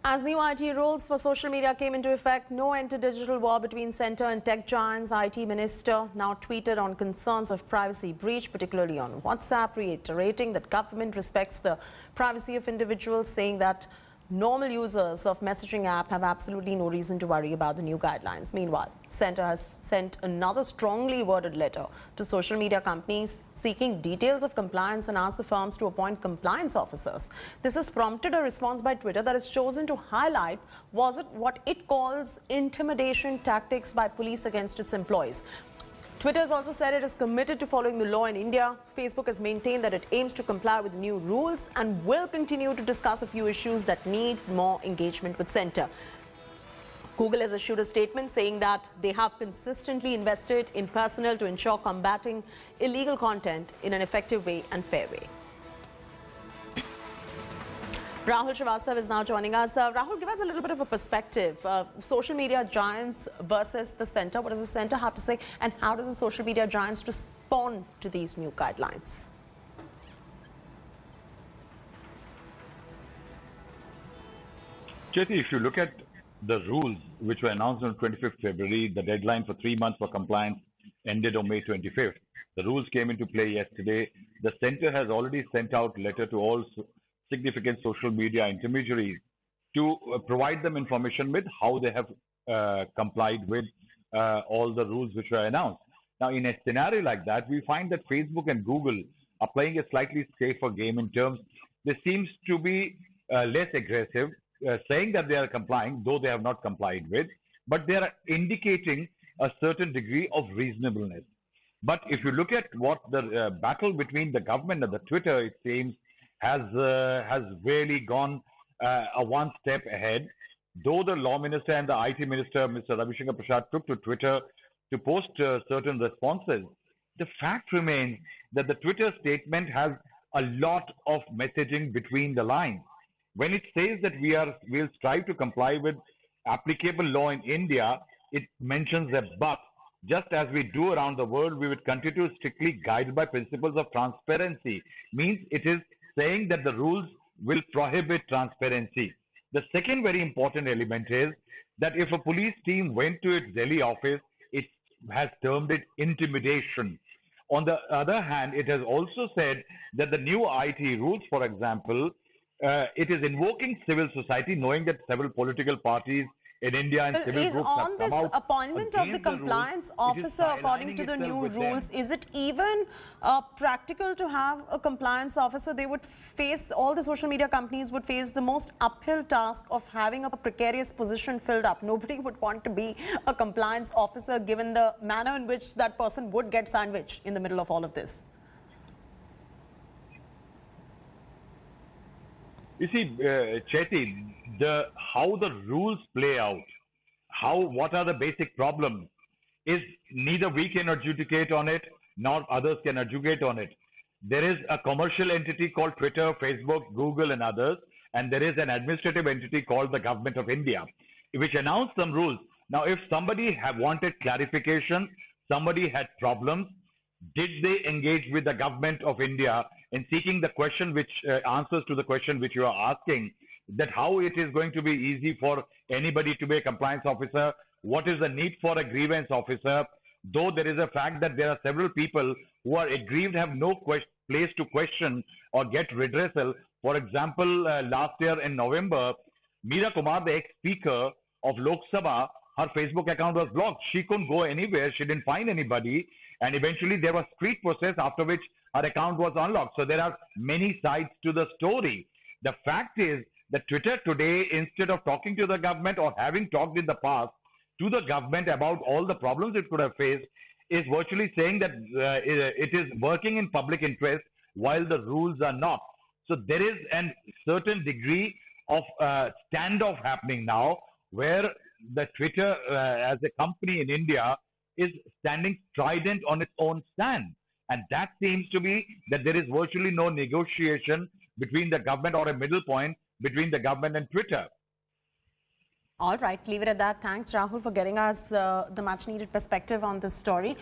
As new IT rules for social media came into effect, no end to digital war between centre and tech giants. IT minister now tweeted on concerns of privacy breach, particularly on WhatsApp, reiterating that government respects the privacy of individuals, saying that normal users of messaging app have absolutely no reason to worry about the new guidelines. Meanwhile, Centre has sent another strongly worded letter to social media companies seeking details of compliance and asked the firms to appoint compliance officers. This has prompted a response by Twitter that has chosen to highlight what it calls intimidation tactics by police against its employees. Twitter has also said it is committed to following the law in India. Facebook has maintained that it aims to comply with new rules and will continue to discuss a few issues that need more engagement with Centre. Google has issued a statement saying that they have consistently invested in personnel to ensure combating illegal content in an effective way and fair way. Rahul Srivastava is now joining us. Rahul, give us a little bit of a perspective. Social media giants versus the Centre. What does the Centre have to say? And how does the social media giants respond to these new guidelines? Jyoti, if you look at the rules which were announced on 25th February, the deadline for 3 months for compliance ended on May 25th. The rules came into play yesterday. The Centre has already sent out a letter to all significant social media intermediaries to provide them information with how they have complied with all the rules which were announced. Now, in a scenario like that, we find that Facebook and Google are playing a slightly safer game in terms, they seems to be less aggressive, saying that they are complying, though they have not complied with, but they are indicating a certain degree of reasonableness. But if you look at what the battle between the government and the Twitter, it seems, has really gone one step ahead. Though the law minister and the IT minister, Mr. Ravi Shankar Prasad, took to Twitter to post certain responses, the fact remains that the Twitter statement has a lot of messaging between the lines. When it says that we'll strive to comply with applicable law in India, it mentions a but. Just as we do around the world, we would continue to strictly guided by principles of transparency. Means it is saying that the rules will prohibit transparency. The second very important element is that if a police team went to its Delhi office, it has termed it intimidation. On the other hand, it has also said that the new IT rules, for example, it is invoking civil society, knowing that several political parties in India and civil groups have come out. On this appointment of the compliance officer, according to the new rules, is it even practical to have a compliance officer? They would face, all the social media companies would face the most uphill task of having a precarious position filled up. Nobody would want to be a compliance officer given the manner in which that person would get sandwiched in the middle of all of this. You see, Chetty, how the rules play out, what are the basic problems, is neither we can adjudicate on it, nor others can adjudicate on it. There is a commercial entity called Twitter, Facebook, Google, and others, and there is an administrative entity called the Government of India, which announced some rules. Now, if somebody had wanted clarification, somebody had problems, did they engage with the Government of India in seeking the question which answers to the question which you are asking, that how it is going to be easy for anybody to be a compliance officer, what is the need for a grievance officer, though there is a fact that there are several people who are aggrieved, have no place to question or get redressal. For example, last year in November, Meera Kumar, the ex-speaker of Lok Sabha, her Facebook account was blocked. She couldn't go anywhere. She didn't find anybody. And eventually there was street process, after which her account was unlocked. So there are many sides to the story. The fact is that Twitter today, instead of talking to the government or having talked in the past to the government about all the problems it could have faced, is virtually saying that it is working in public interest while the rules are not. So there is a certain degree of standoff happening now, where the Twitter as a company in India is standing strident on its own stand. And that seems to be that there is virtually no negotiation between the government, or a middle point between the government and Twitter. All right, leave it at that. Thanks, Rahul, for getting us the much needed perspective on this story.